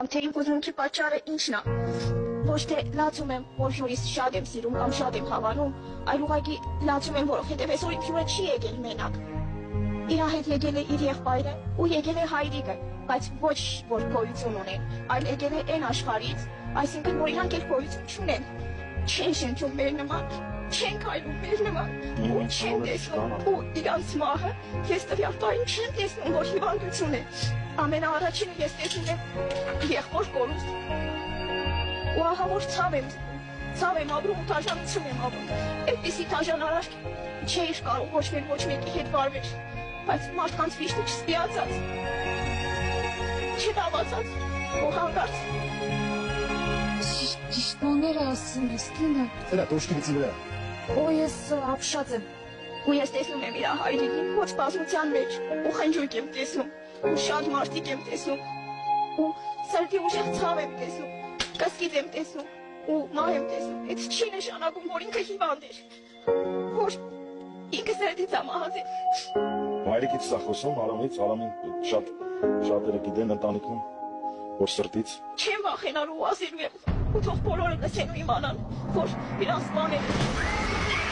Թե իմ ուզում չի պատճառը ինչն է, ոչ թե լացում եմ, որ հյուրիս շատ եմ սիրում կամ շատ եմ հավանում, այլ ուղղակի լացում եմ, որովհետև այսօր իմ հյուրը չի եկել մենակ։ Իր հետ եկել է իր եղբայրը ու եկել է հայրիկը, բայց ոչ որ գոյություն ունեն, այլ եկել է այն աշխարհից, այսինքն որ իրանք էլ գոյություն չունեն, չեն շնչում մեր նման, չեն քայլում մեր նման, ու չեն տեսնում ու իրանց մահը, ես տվյալ պահին չեմ տեսնում, որ հիվանդություն է։ Ամենաառաջինը ես տեսնում եմ եղբոր կորուստ ու ահա որ ցավ եմ ապրում ու տաժանություն եմ ապրում, այդպիսի տաժան առաջ չէի կարող ոչ մեկի հետ վարվել, բայց մարդկանց վիշտը չստիացած, չդավացած ու հանգարց։ Ճիշտ բաները ասում ես, կինը։ Դրա դոշկիցի վրա։ Օ, ես ապշած եմ։ Ու ես տեսնում եմ իր հայրիկին ոչ բազմության մեջ ու խնջույք եմ տեսնում ու շատ մարդիկ եմ տեսնում ու սրտի ուժեղ ցավ եմ տեսնում, կսկիծ եմ տեսնում ու մահ եմ տեսնում, այդ չի նշանակում, որ ինքը հիվանդ էր, որ ինքը սրտից է մահացել։ Հայրիկից սա խոսում, Արամին շատերը գիտեն ընտանիքում, որ սրտից։ Չեմ վախենալու ու ասելու եմ, ու թող բոլորը լսեն ու իմանան, որ իրանց բաները